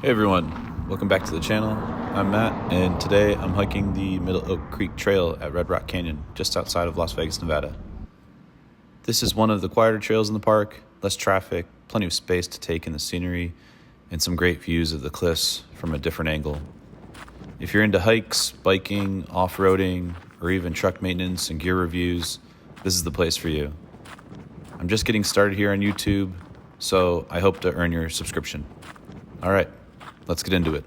Hey everyone, welcome back to the channel. I'm Matt, and today I'm hiking the Middle Oak Creek Trail at Red Rock Canyon, just outside of Las Vegas, Nevada. This is one of the quieter trails in the park, less traffic, plenty of space to take in the scenery, and some great views of the cliffs from a different angle. If you're into hikes, biking, off-roading, or even truck maintenance and gear reviews, this is the place for you. I'm just getting started here on YouTube, so I hope to earn your subscription. All right, let's get into it.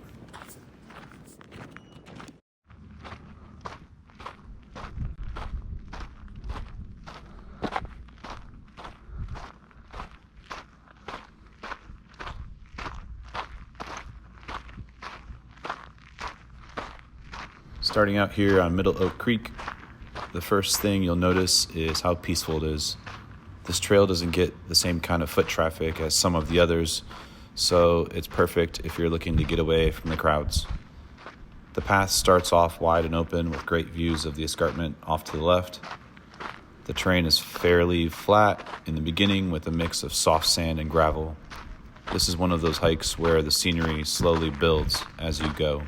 Starting out here on Middle Oak Creek, the first thing you'll notice is how peaceful it is. This trail doesn't get the same kind of foot traffic as some of the others, so it's perfect if you're looking to get away from the crowds. The path starts off wide and open with great views of the escarpment off to the left. The terrain is fairly flat in the beginning with a mix of soft sand and gravel. This is one of those hikes where the scenery slowly builds as you go.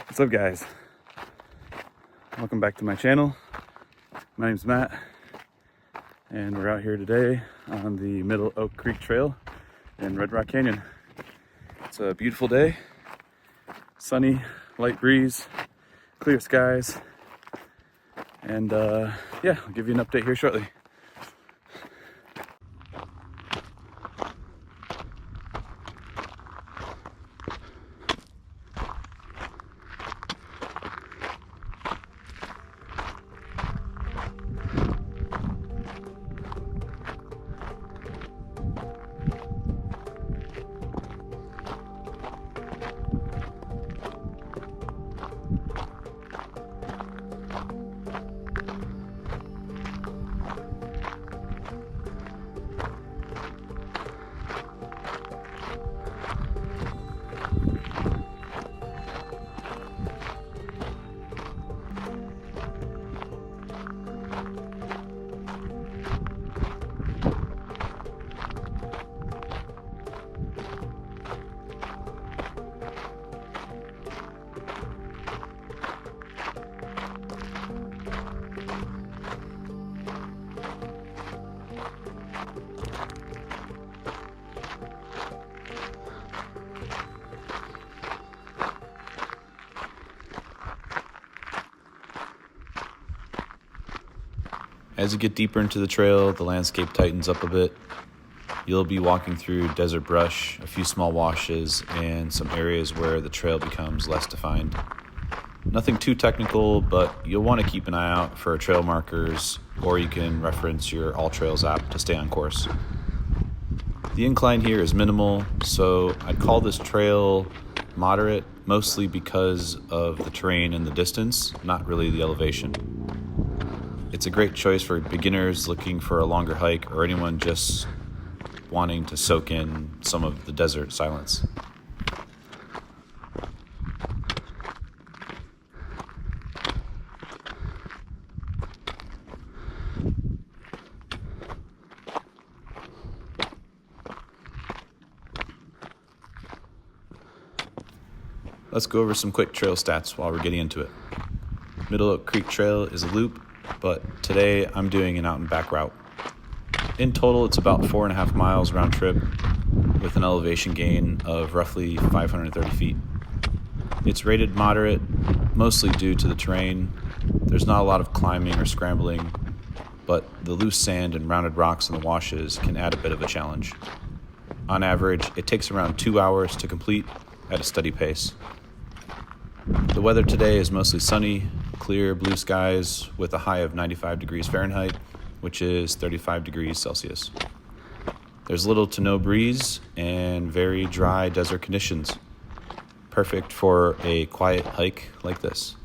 What's up, guys? Welcome back to my channel. My name's Matt, and we're out here today on the Middle Oak Creek Trail in Red Rock Canyon. It's a beautiful day, sunny, light breeze, clear skies, and yeah, I'll give you an update here shortly. As you get deeper into the trail, the landscape tightens up a bit. You'll be walking through desert brush, a few small washes, and some areas where the trail becomes less defined. Nothing too technical, but you'll want to keep an eye out for trail markers, or you can reference your AllTrails app to stay on course. The incline here is minimal, so I'd call this trail moderate, mostly because of the terrain and the distance, not really the elevation. It's a great choice for beginners looking for a longer hike or anyone just wanting to soak in some of the desert silence. Let's go over some quick trail stats while we're getting into it. Middle Oak Creek Trail is a loop, but today I'm doing an out and back route. In total, it's about 4.5 miles round trip with an elevation gain of roughly 530 feet. It's rated moderate, mostly due to the terrain. There's not a lot of climbing or scrambling, but the loose sand and rounded rocks in the washes can add a bit of a challenge. On average, it takes around 2 hours to complete at a steady pace. The weather today is mostly sunny, clear blue skies with a high of 95 degrees Fahrenheit, which is 35 degrees Celsius. There's little to no breeze and very dry desert conditions, perfect for a quiet hike like this.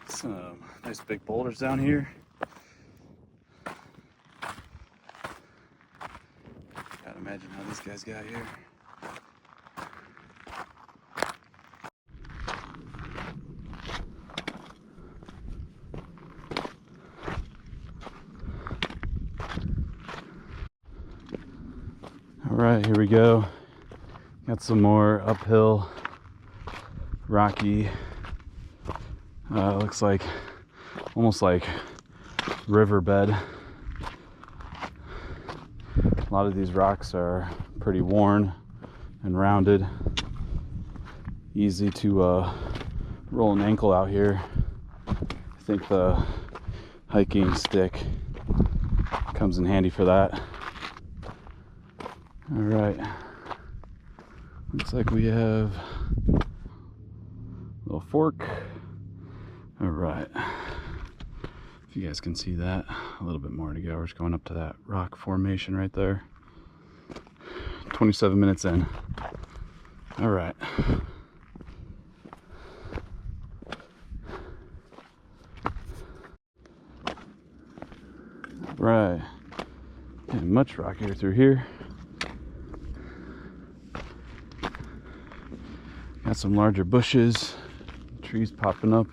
Some nice big boulders down here. Gotta imagine how these guys got here. All right, here we go. Got some more uphill, rocky. Looks like almost like riverbed. A lot of these rocks are pretty worn and rounded. Easy to roll an ankle out here. I think the hiking stick comes in handy for that. All right. Looks like we have a little fork. All right, if you guys can see that, a little bit more to go. We're just going up to that rock formation right there. 27 minutes in. All right. Right, getting much rockier through here. Got some larger bushes, trees popping up.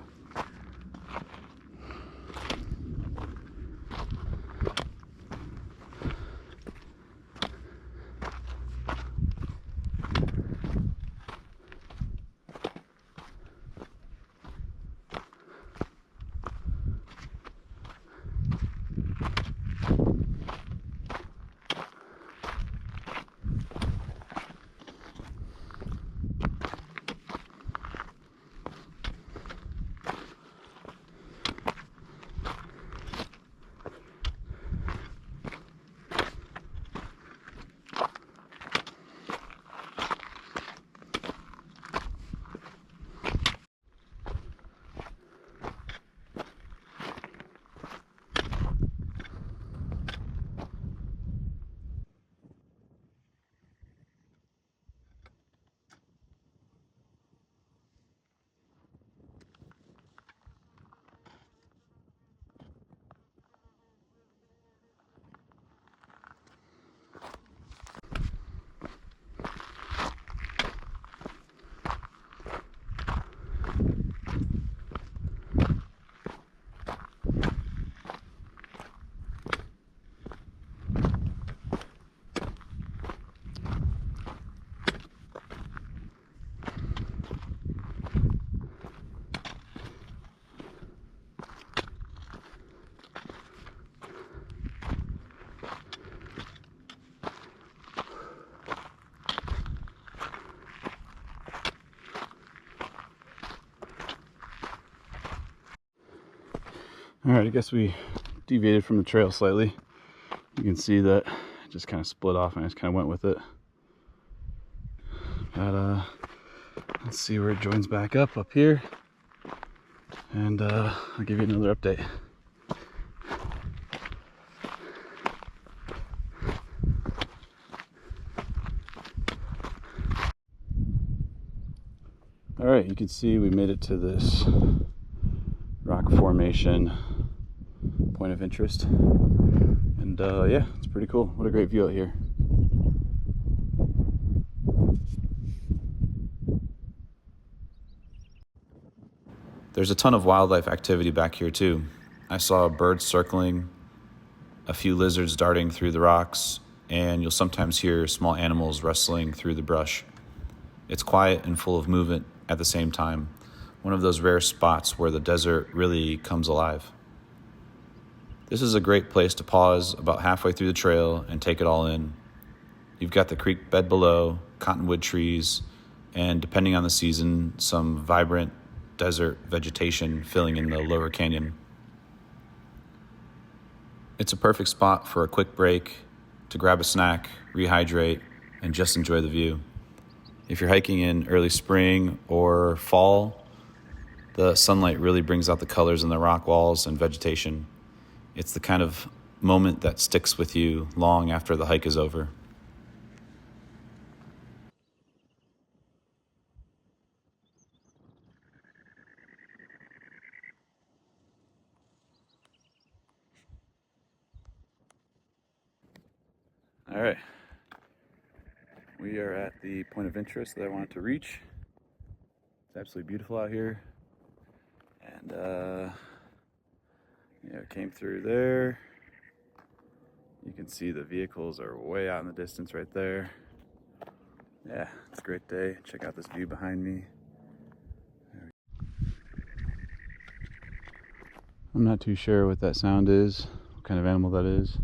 All right, I guess we deviated from the trail slightly. You can see that it just kind of split off and I just kind of went with it. But let's see where it joins back up here. And I'll give you another update. All right, you can see we made it to this rock formation point of interest. And yeah, it's pretty cool. What a great view out here. There's a ton of wildlife activity back here too. I saw birds circling, a few lizards darting through the rocks, and you'll sometimes hear small animals rustling through the brush. It's quiet and full of movement at the same time. One of those rare spots where the desert really comes alive. This is a great place to pause about halfway through the trail and take it all in. You've got the creek bed below, cottonwood trees, and depending on the season, some vibrant desert vegetation filling in the lower canyon. It's a perfect spot for a quick break, to grab a snack, rehydrate, and just enjoy the view. If you're hiking in early spring or fall, the sunlight really brings out the colors in the rock walls and vegetation. It's the kind of moment that sticks with you long after the hike is over. All right, we are at the point of interest that I wanted to reach. It's absolutely beautiful out here. And yeah, it came through there. You can see the vehicles are way out in the distance right there. Yeah, it's a great day. Check out this view behind me. I'm not too sure what that sound is, what kind of animal that is.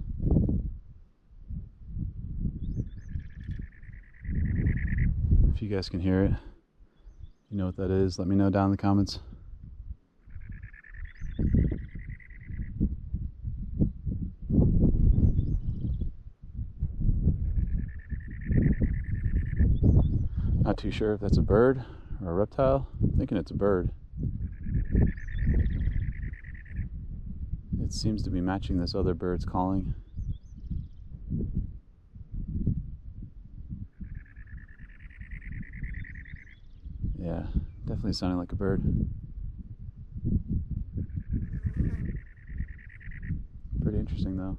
If you guys can hear it, you know what that is, let me know down in the comments. Not too sure if that's a bird or a reptile. I'm thinking it's a bird. It seems to be matching this other bird's calling. Yeah, definitely sounding like a bird. Pretty interesting though.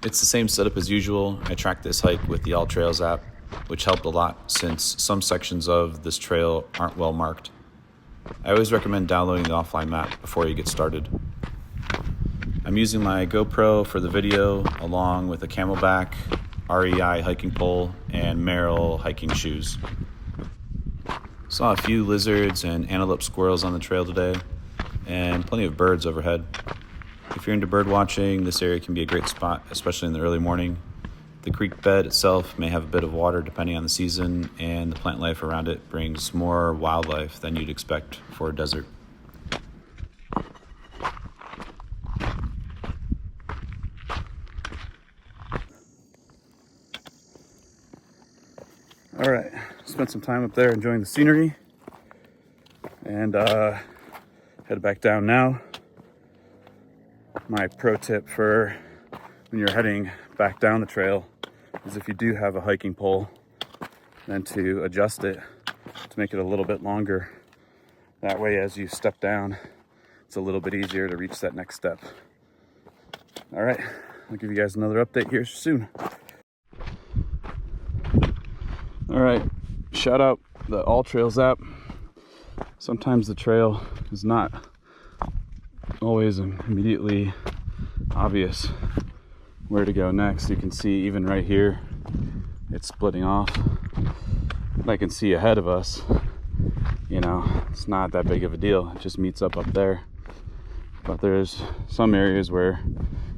It's the same setup as usual. I tracked this hike with the AllTrails app, which helped a lot since some sections of this trail aren't well marked. I always recommend downloading the offline map before you get started. I'm using my GoPro for the video along with a Camelback, REI hiking pole, and Merrill hiking shoes. Saw a few lizards and antelope squirrels on the trail today, and plenty of birds overhead. If you're into bird watching, this area can be a great spot, especially in the early morning. The creek bed itself may have a bit of water depending on the season, and the plant life around it brings more wildlife than you'd expect for a desert. All right, spent some time up there enjoying the scenery, and head back down now. My pro tip for when you're heading back down the trail is if you do have a hiking pole, then to adjust it to make it a little bit longer. That way, as you step down, it's a little bit easier to reach that next step. All right, I'll give you guys another update here soon. All right, shout out the AllTrails app. Sometimes the trail is not always immediately obvious where to go next. You can see even right here, it's splitting off. I can see ahead of us you know, it's not that big of a deal. It just meets up there. But there's some areas where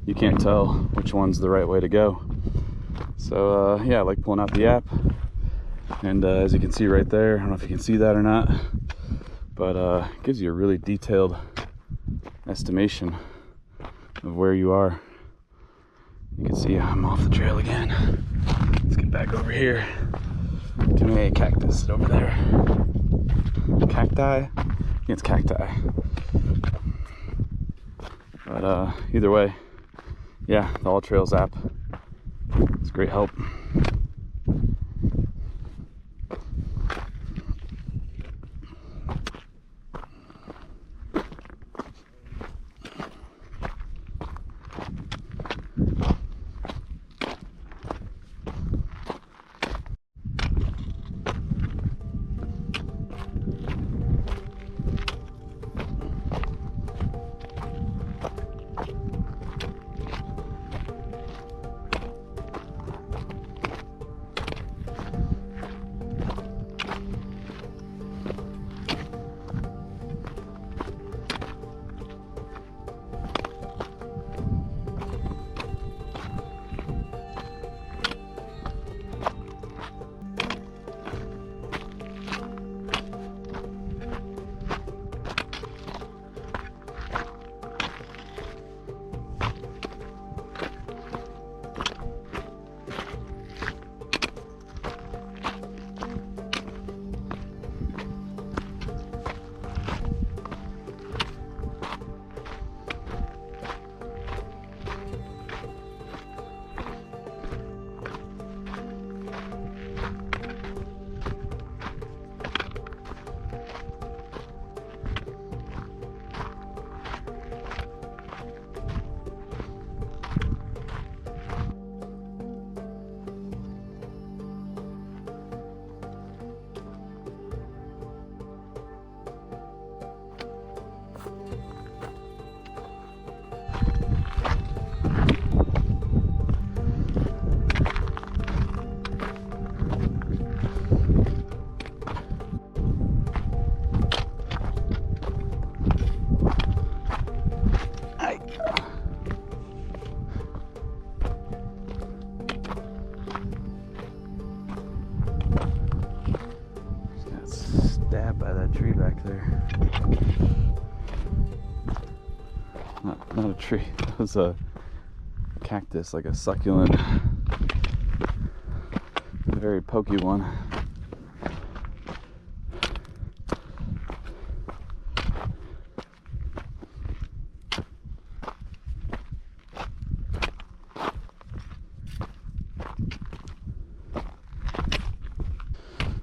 you can't tell which one's the right way to go. So yeah, I like pulling out the app. And as you can see right there, I don't know if you can see that or not, but it gives you a really detailed estimation of where you are. You can see I'm off the trail again. Let's get back over here. Too many cactus over there. Cacti? Yeah, it's cacti. But either way, yeah, the AllTrails app, it's great help. Stabbed by that tree back there. Not a tree. It was a cactus, like a succulent, a very pokey one.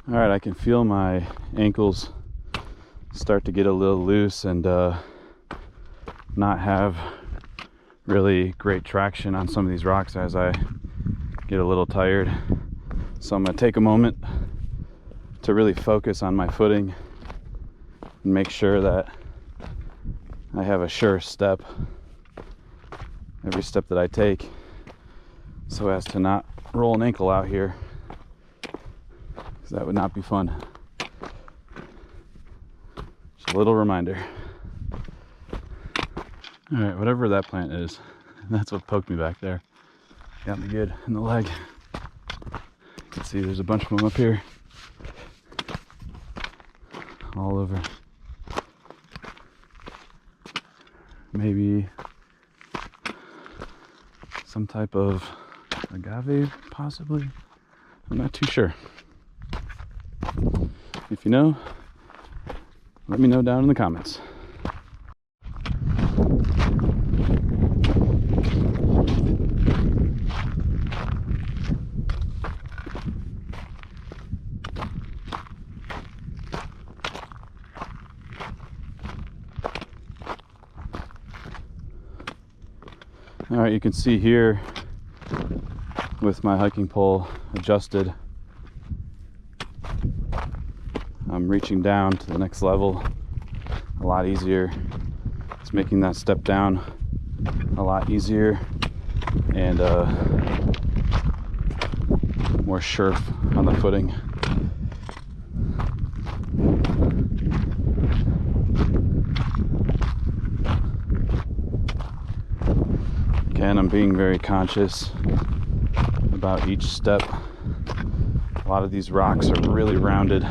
All right, I can feel my ankles start to get a little loose and not have really great traction on some of these rocks as I get a little tired. So I'm gonna take a moment to really focus on my footing and make sure that I have a sure step every step that I take, so as to not roll an ankle out here, because that would not be fun. Just a little reminder. All right, whatever that plant is, that's what poked me back there. Got me good in the leg. You can see there's a bunch of them up here. All over. Maybe some type of agave, possibly. I'm not too sure. If you know, let me know down in the comments. All right, you can see here with my hiking pole adjusted, I'm reaching down to the next level a lot easier. It's making that step down a lot easier and more sure on the footing. Again, I'm being very conscious about each step. A lot of these rocks are really rounded.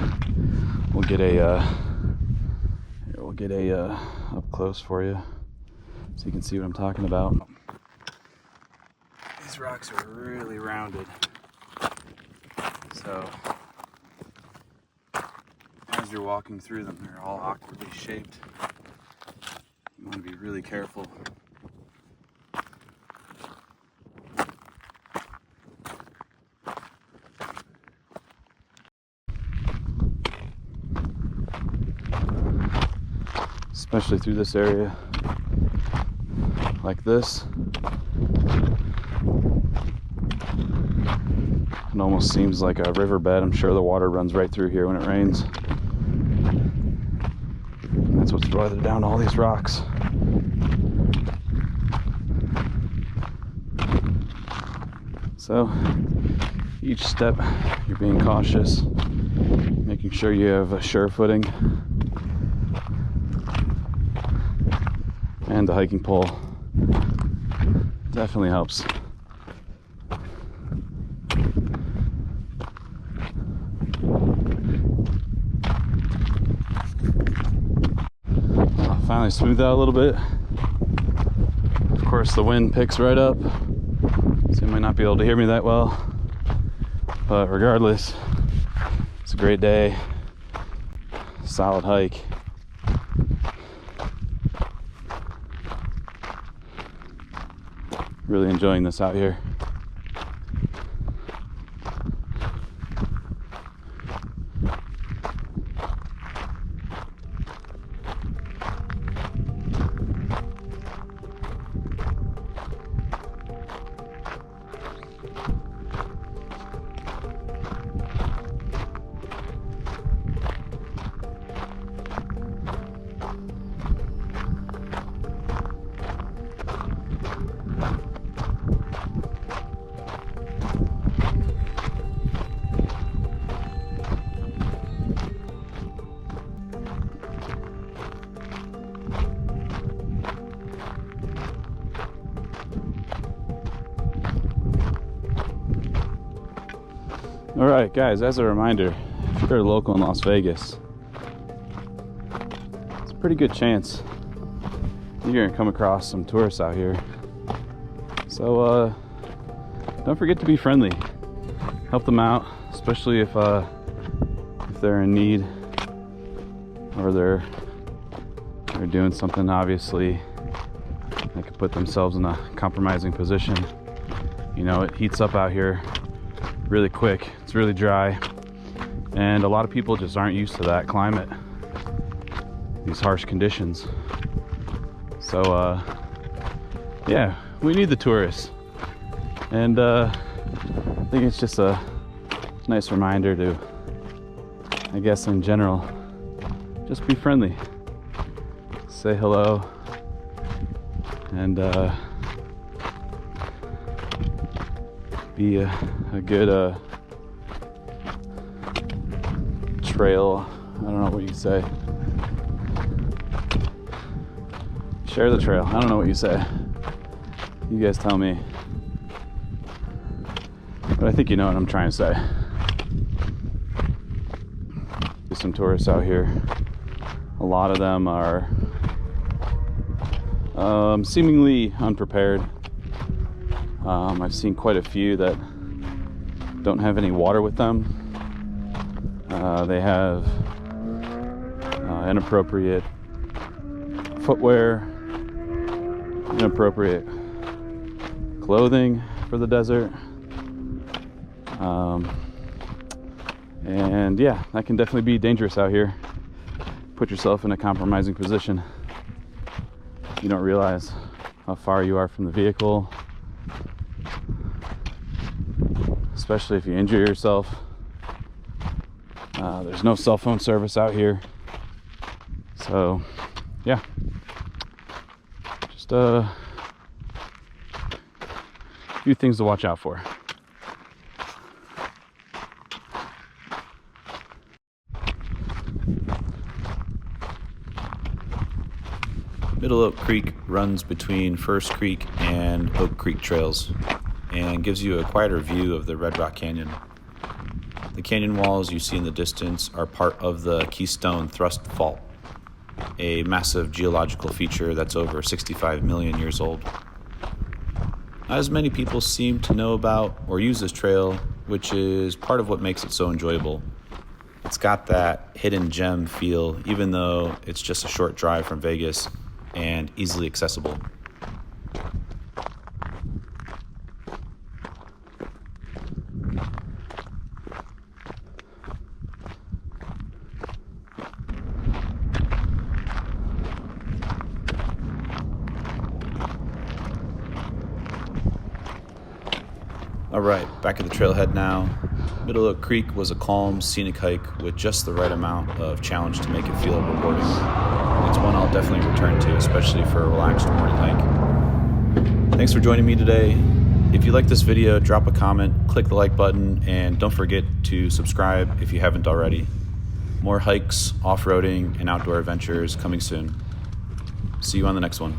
We'll get a up close for you so you can see what I'm talking about. These rocks are really rounded. So as you're walking through them, they're all awkwardly shaped. You want to be really careful. Especially through this area like this. It almost seems like a riverbed. I'm sure the water runs right through here when it rains. And that's what's weathered down all these rocks. So each step you're being cautious, making sure you have a sure footing. And the hiking pole definitely helps. Finally smoothed out a little bit. Of course, the wind picks right up, so you might not be able to hear me that well. But regardless, it's a great day. Solid hike. Really enjoying this out here. All right, guys, as a reminder, if you're a local in Las Vegas, it's a pretty good chance you're gonna come across some tourists out here. So don't forget to be friendly. Help them out, especially if they're in need or they're doing something obviously that could put themselves in a compromising position. You know, it heats up out here really quick. It's really dry, and a lot of people just aren't used to that climate, these harsh conditions. So yeah, we need the tourists, and I think it's just a nice reminder to, I guess in general, just be friendly, say hello, and be a good trail, I don't know what you say, share the trail, I don't know what you say, you guys tell me, but I think you know what I'm trying to say. There's some tourists out here. A lot of them are seemingly unprepared. I've seen quite a few that don't have any water with them. They have inappropriate footwear, inappropriate clothing for the desert. And yeah, that can definitely be dangerous out here. Put yourself in a compromising position. You don't realize how far you are from the vehicle, especially if you injure yourself. There's no cell phone service out here, so yeah, just a few things to watch out for. Middle Oak Creek runs between First Creek and Oak Creek trails and gives you a quieter view of the Red Rock Canyon. The canyon walls you see in the distance are part of the Keystone Thrust Fault, a massive geological feature that's over 65 million years old. Not as many people seem to know about or use this trail, which is part of what makes it so enjoyable. It's got that hidden gem feel, even though it's just a short drive from Vegas and easily accessible. All right, back at the trailhead now. Middle Oak Creek was a calm, scenic hike with just the right amount of challenge to make it feel rewarding. It's one I'll definitely return to, especially for a relaxed morning hike. Thanks for joining me today. If you like this video, drop a comment, click the like button, and don't forget to subscribe if you haven't already. More hikes, off-roading, and outdoor adventures coming soon. See you on the next one.